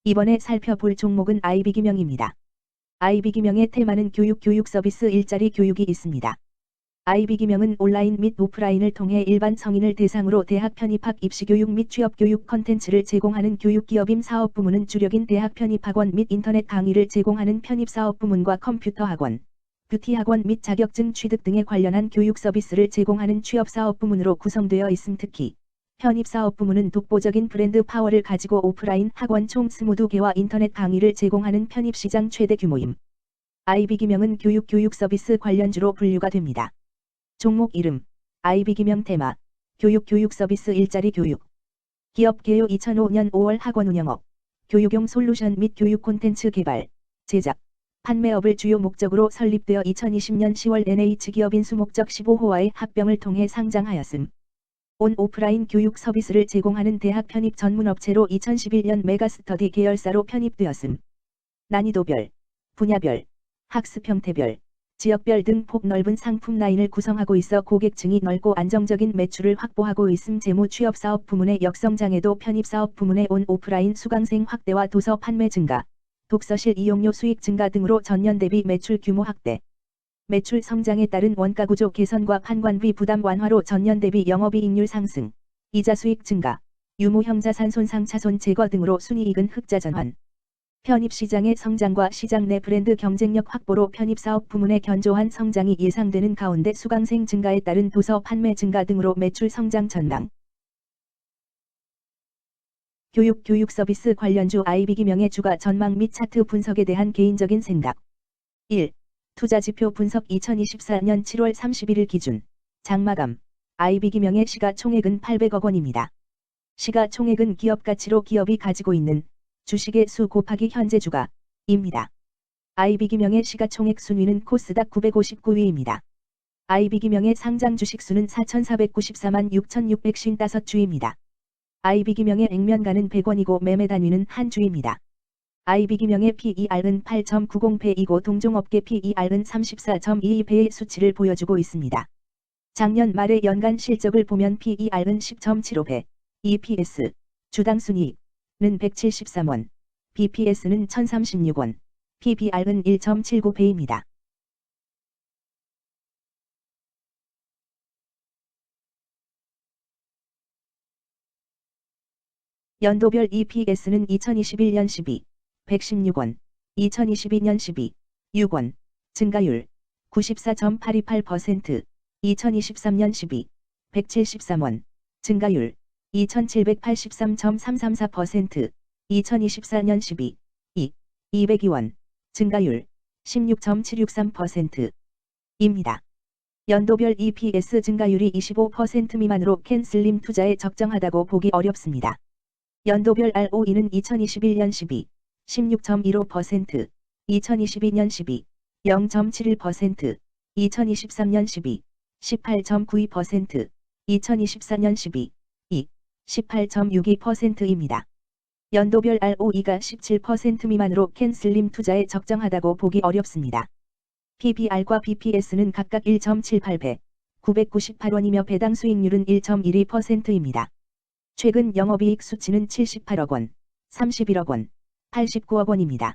이번에 살펴볼 종목은 IB기명입니다. IB기명의 테마는 교육 서비스 일자리 교육이 있습니다. IB기명은 온라인 및 오프라인을 통해 일반 성인을 대상으로 대학 편입학 입시교육 및 취업교육 컨텐츠를 제공하는 교육기업임 사업부문은 주력인 대학 편입학원 및 인터넷 강의를 제공하는 편입사업부문과 컴퓨터학원, 뷰티학원 및 자격증 취득 등에 관련한 교육 서비스를 제공하는 취업사업부문으로 구성되어 있음. 특히 편입사업부문은 독보적인 브랜드 파워를 가지고 오프라인 학원 총 22개와 인터넷 강의를 제공하는 편입시장 최대 규모임. IB기명은 교육 서비스 관련주로 분류가 됩니다. 종목 이름, IB기명 테마, 교육 서비스 일자리 교육. 기업 개요 2005년 5월 학원 운영업, 교육용 솔루션 및 교육 콘텐츠 개발, 제작, 판매업을 주요 목적으로 설립되어 2020년 10월 NH기업 인수목적 15호와의 합병을 통해 상장하였음. 온 오프라인 교육 서비스를 제공하는 대학 편입 전문업체로 2011년 메가스터디 계열사로 편입되었음. 난이도별, 분야별, 학습 형태별, 지역별 등 폭넓은 상품 라인을 구성하고 있어 고객층이 넓고 안정적인 매출을 확보하고 있음. 재무 취업 사업 부문의 역성장에도 편입 사업 부문의 온 오프라인 수강생 확대와 도서 판매 증가, 독서실 이용료 수익 증가 등으로 전년 대비 매출 규모 확대. 매출 성장에 따른 원가 구조 개선과 판관비 부담 완화로 전년 대비 영업이익률 상승, 이자 수익 증가, 유무형 자산 손상 차손 제거 등으로 순이익은 흑자 전환. 편입시장의 성장과 시장 내 브랜드 경쟁력 확보로 편입사업 부문의 견조한 성장이 예상되는 가운데 수강생 증가에 따른 도서 판매 증가 등으로 매출 성장 전망. 교육 서비스 관련주 IB기명의 주가 전망 및 차트 분석에 대한 개인적인 생각. 1. 투자지표 분석 2024년 7월 31일 기준 장마감 IB기명의 시가총액은 800억 원입니다. 시가총액은 기업가치로 기업이 가지고 있는 주식의 수 곱하기 현재 주가입니다. IB기명의 시가총액 순위는 코스닥 959위입니다. IB기명의 상장 주식수는 4,494만 6,655주입니다. IB기명의 액면가는 100원이고 매매 단위는 한 주입니다. IB기명의 PER은 8.90배이고 동종업계 PER은 34.22배의 수치를 보여주고 있습니다. 작년 말의 연간 실적을 보면 PER은 10.75배, EPS, 주당 순이익 는 173원, BPS는 1036원, PBR은 1.79배입니다. 연도별 EPS는 2021년 12, 116원, 2022년 12, 6원, 증가율 94.828%, 2023년 12, 173원, 증가율 2783.334%, 2024년 12, 202원, 증가율 16.763%입니다. 연도별 EPS 증가율이 25% 미만으로 캔슬림 투자에 적정하다고 보기 어렵습니다. 연도별 ROE는 2021년 12, 16.15%, 2022년 12, 0.71%, 2023년 12, 18.92%, 2024년 12, 18.62%입니다. 연도별 ROE가 17% 미만으로 캔슬림 투자에 적정하다고 보기 어렵습니다. PBR과 BPS는 각각 1.78배, 998원이며 배당 수익률은 1.12%입니다. 최근 영업이익 수치는 78억 원, 31억 원, 89억 원입니다.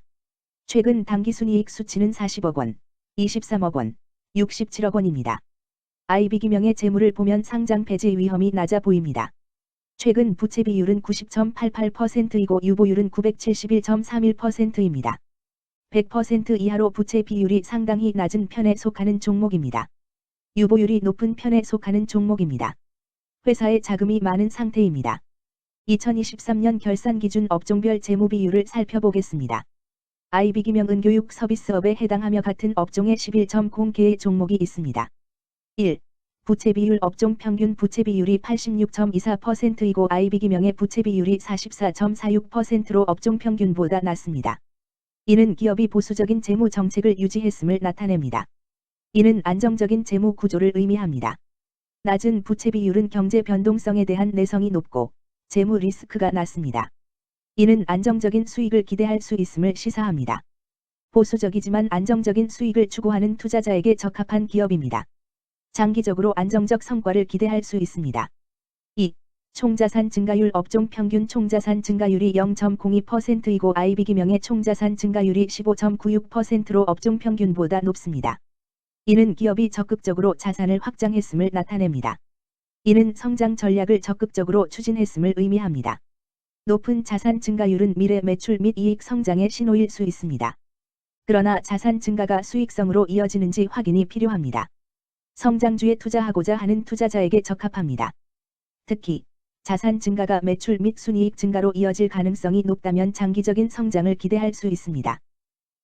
최근 당기순이익 수치는 40억 원, 23억 원, 67억 원입니다. IB기명의 재물을 보면 상장 폐지 위험이 낮아 보입니다. 최근 부채 비율은 90.88%이고 유보율은 971.31%입니다. 100% 이하로 부채 비율이 상당히 낮은 편에 속하는 종목입니다. 유보율이 높은 편에 속하는 종목입니다. 회사에 자금이 많은 상태입니다. 2023년 결산 기준 업종별 재무 비율을 살펴보겠습니다. IB기명은 교육 서비스업에 해당하며 같은 업종에 11.0개의 종목이 있습니다. 1. 부채 비율 업종 평균 부채 비율이 86.24%이고 IB기명의 부채 비율이 44.46%로 업종 평균보다 낮습니다. 이는 기업이 보수적인 재무 정책을 유지했음을 나타냅니다. 이는 안정적인 재무 구조를 의미합니다. 낮은 부채 비율은 경제 변동성에 대한 내성이 높고 재무 리스크가 낮습니다. 이는 안정적인 수익을 기대할 수 있음을 시사합니다. 보수적이지만 안정적인 수익을 추구하는 투자자에게 적합한 기업입니다. 장기적으로 안정적 성과를 기대할 수 있습니다. 2. 총자산 증가율 업종 평균 총자산 증가율이 0.02%이고 IB기명의 총자산 증가율이 15.96%로 업종 평균보다 높습니다. 이는 기업이 적극적으로 자산을 확장했음을 나타냅니다. 이는 성장 전략을 적극적으로 추진했음을 의미합니다. 높은 자산 증가율은 미래 매출 및 이익 성장의 신호일 수 있습니다. 그러나 자산 증가가 수익성으로 이어지는지 확인이 필요합니다. 성장주에 투자하고자 하는 투자자에게 적합합니다. 특히 자산 증가가 매출 및 순이익 증가로 이어질 가능성이 높다면 장기적인 성장을 기대할 수 있습니다.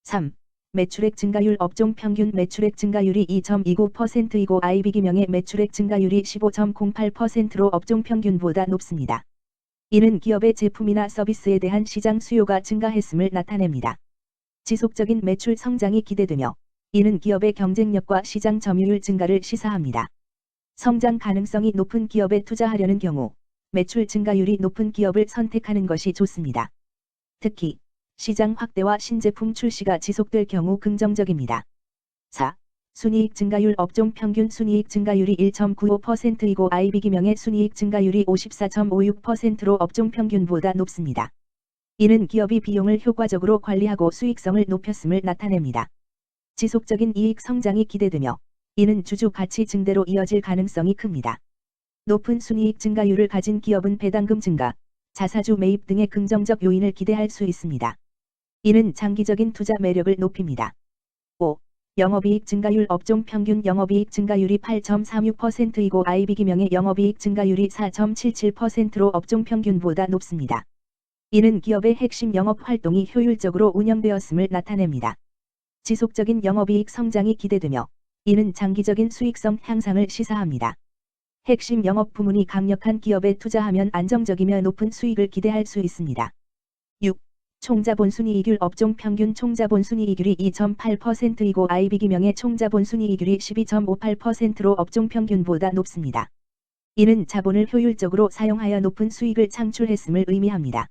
3. 매출액 증가율 업종 평균 매출액 증가율이 2.29%이고 IB기명의 매출액 증가율이 15.08%로 업종 평균보다 높습니다. 이는 기업의 제품이나 서비스에 대한 시장 수요가 증가했음을 나타냅니다. 지속적인 매출 성장이 기대되며 이는 기업의 경쟁력과 시장 점유율 증가를 시사합니다. 성장 가능성이 높은 기업에 투자하려는 경우 매출 증가율이 높은 기업을 선택하는 것이 좋습니다. 특히 시장 확대와 신제품 출시가 지속될 경우 긍정적입니다. 4. 순이익 증가율 업종 평균 순이익 증가율이 1.95%이고 IB기명의 순이익 증가율이 54.56%로 업종 평균보다 높습니다. 이는 기업이 비용을 효과적으로 관리하고 수익성을 높였음을 나타냅니다. 지속적인 이익 성장이 기대되며 이는 주주 가치 증대로 이어질 가능성이 큽니다. 높은 순이익 증가율을 가진 기업은 배당금 증가, 자사주 매입 등의 긍정적 요인을 기대할 수 있습니다. 이는 장기적인 투자 매력을 높입니다. 5. 영업이익 증가율 업종 평균 영업이익 증가율이 8.36%이고 IB기명의 영업이익 증가율이 4.77%로 업종 평균보다 높습니다. 이는 기업의 핵심 영업 활동이 효율적으로 운영되었음을 나타냅니다. 지속적인 영업이익 성장이 기대되며 이는 장기적인 수익성 향상을 시사합니다. 핵심 영업 부문이 강력한 기업에 투자하면 안정적이며 높은 수익을 기대할 수 있습니다. 6. 총자본 순이익률 업종 평균 총자본 순이익률이 2.8%이고 IB기명의 총자본 순이익률이 12.58%로 업종 평균보다 높습니다. 이는 자본을 효율적으로 사용하여 높은 수익을 창출했음을 의미합니다.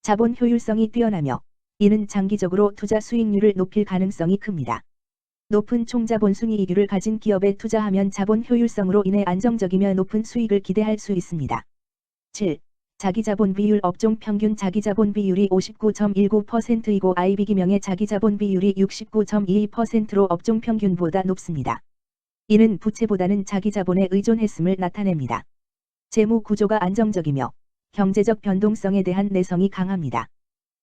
자본 효율성이 뛰어나며 이는 장기적으로 투자 수익률을 높일 가능성이 큽니다. 높은 총자본 순이익률을 가진 기업에 투자하면 자본 효율성으로 인해 안정적이며 높은 수익을 기대할 수 있습니다. 7. 자기자본 비율 업종 평균 자기자본 비율이 59.19%이고 IB기명의 자기자본 비율이 69.22%로 업종 평균보다 높습니다. 이는 부채보다는 자기자본에 의존했음을 나타냅니다. 재무 구조가 안정적이며 경제적 변동성에 대한 내성이 강합니다.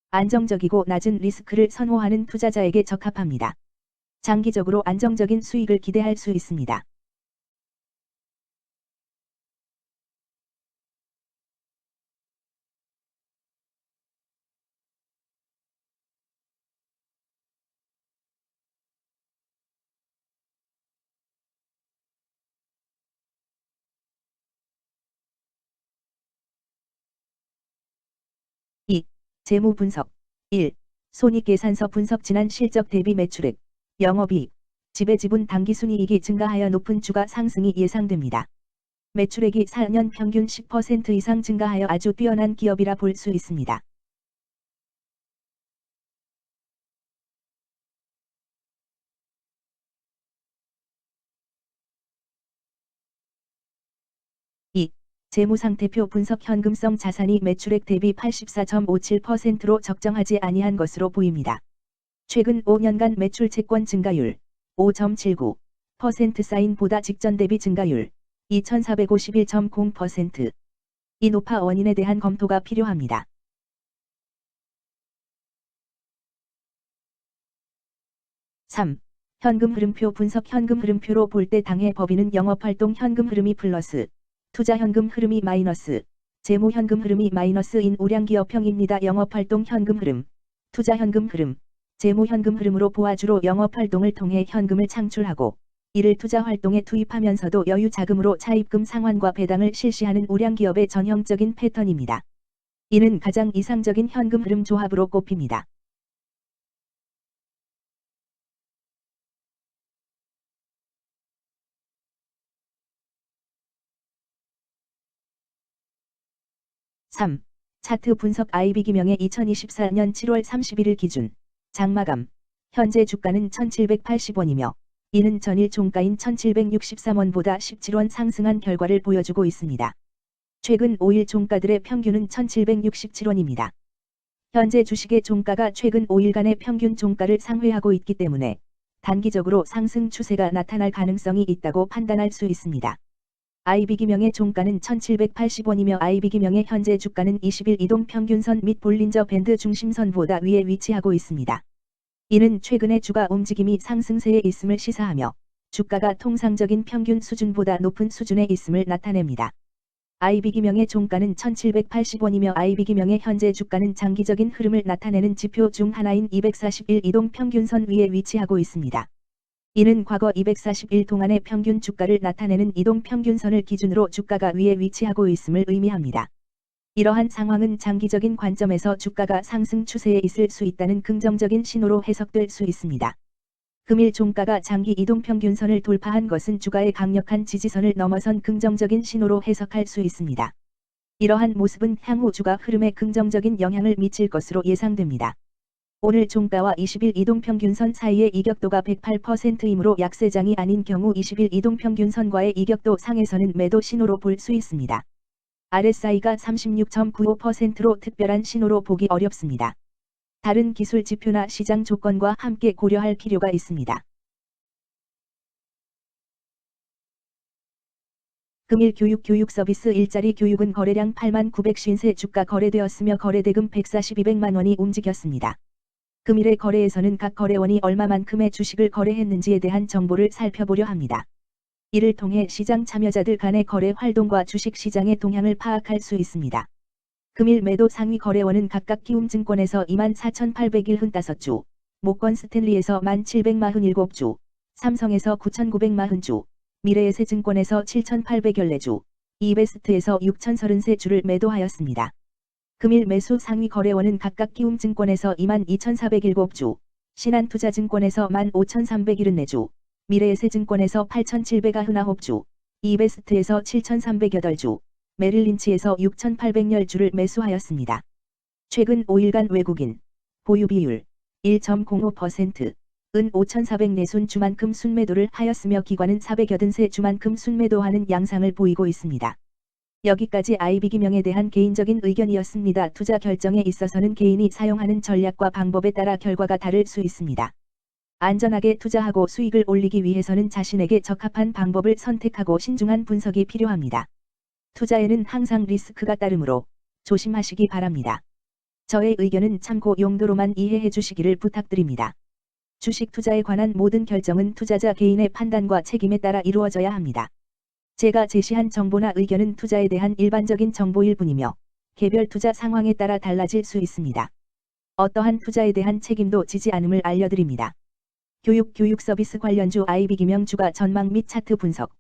안정적이고 낮은 리스크를 선호하는 투자자에게 적합합니다. 장기적으로 안정적인 수익을 기대할 수 있습니다. (2) 재무 분석 1. 손익계산서 분석 지난 실적 대비 매출액, 영업이익, 지배지분 당기순이익이 증가하여 높은 주가 상승이 예상됩니다. 매출액이 4년 평균 10% 이상 증가하여 아주 뛰어난 기업이라 볼 수 있습니다. (2) 재무상태표 분석 현금성 자산이 매출액 대비 84.57%로 적정하지 아니한 것으로 보입니다. 최근 5년간 매출 채권 증가율 5.79% 사인보다 직전 대비 증가율 2451.0%. 이 높아 원인에 대한 검토가 필요합니다. (3) 현금 흐름표 분석 현금 흐름표로 볼 때 당해 법인은 영업활동 현금 흐름이 플러스, 투자 현금 흐름이 마이너스, 재무 현금 흐름이 마이너스인 우량기업형입니다. 영업활동 현금 흐름, 투자 현금 흐름, 재무 현금 흐름으로 보아주로 영업활동을 통해 현금을 창출하고 이를 투자 활동에 투입하면서도 여유 자금으로 차입금 상환과 배당을 실시하는 우량기업의 전형적인 패턴입니다. 이는 가장 이상적인 현금 흐름 조합으로 꼽힙니다. (3) 차트 분석 IB기명의 2024년 7월 31일 기준 장마감 현재 주가는 1780원이며 이는 전일 종가인 1763원보다 17원 상승한 결과를 보여주고 있습니다. 최근 5일 종가들의 평균은 1767원입니다. 현재 주식의 종가가 최근 5일간의 평균 종가를 상회하고 있기 때문에 단기적으로 상승 추세가 나타날 가능성이 있다고 판단할 수 있습니다. IB기명의 종가는 1780원이며 IB기명의 현재 주가는 20일 이동평균선 및 볼린저 밴드 중심선보다 위에 위치하고 있습니다. 이는 최근의 주가 움직임이 상승세에 있음을 시사하며 주가가 통상적인 평균 수준보다 높은 수준에 있음을 나타냅니다. IB기명의 종가는 1780원이며 IB기명의 현재 주가는 장기적인 흐름을 나타내는 지표 중 하나인 241 이동평균선 위에 위치하고 있습니다. 이는 과거 241 동안의 평균 주가를 나타내는 이동평균선을 기준으로 주가가 위에 위치하고 있음을 의미합니다. 이러한 상황은 장기적인 관점에서 주가가 상승 추세에 있을 수 있다는 긍정적인 신호로 해석될 수 있습니다. 금일 종가가 장기 이동평균선을 돌파한 것은 주가의 강력한 지지선을 넘어선 긍정적인 신호로 해석할 수 있습니다. 이러한 모습은 향후 주가 흐름에 긍정적인 영향을 미칠 것으로 예상됩니다. 오늘 종가와 20일 이동평균선 사이의 이격도가 108%이므로 약세장이 아닌 경우 20일 이동평균선과의 이격도 상에서는 매도 신호로 볼 수 있습니다. RSI가 36.95%로 특별한 신호로 보기 어렵습니다. 다른 기술 지표나 시장 조건과 함께 고려할 필요가 있습니다. 금일 교육 서비스 일자리 교육은 거래량 89,953 주가 거래되었으며 거래대금 142백만 원이 움직였습니다. 금일의 거래에서는 각 거래원이 얼마만큼의 주식을 거래했는지에 대한 정보를 살펴보려 합니다. 이를 통해 시장 참여자들 간의 거래 활동과 주식 시장의 동향을 파악할 수 있습니다. 금일 매도 상위 거래원은 각각 키움증권에서 24,875주, 모건 스탠리에서 1,747주, 삼성에서 9,940주, 미래에셋증권에서 7,814주, 이베스트에서 6,033주를 매도하였습니다. 금일 매수 상위 거래원은 각각 키움증권에서 22,407주, 신한투자증권에서 15,374주, 미래에셋증권에서 8,799주, 이베스트에서 7,308주, 메릴린치에서 6,810주를 매수하였습니다. 최근 5일간 외국인 보유 비율 1.05%, 은 5,404순주만큼 순매도를 하였으며 기관은 483주만큼 순매도하는 양상을 보이고 있습니다. 여기까지 IB기명에 대한 개인적인 의견이었습니다. 투자 결정에 있어서는 개인이 사용하는 전략과 방법에 따라 결과가 다를 수 있습니다. 안전하게 투자하고 수익을 올리기 위해서는 자신에게 적합한 방법을 선택하고 신중한 분석이 필요합니다. 투자에는 항상 리스크가 따르므로 조심하시기 바랍니다. 저의 의견은 참고 용도로만 이해해 주시기를 부탁드립니다. 주식 투자에 관한 모든 결정은 투자자 개인의 판단과 책임에 따라 이루어져야 합니다. 제가 제시한 정보나 의견은 투자에 대한 일반적인 정보일 뿐이며 개별 투자 상황에 따라 달라질 수 있습니다. 어떠한 투자에 대한 책임도 지지 않음을 알려드립니다. 교육 서비스 관련주 IB기명 주가 전망 및 차트 분석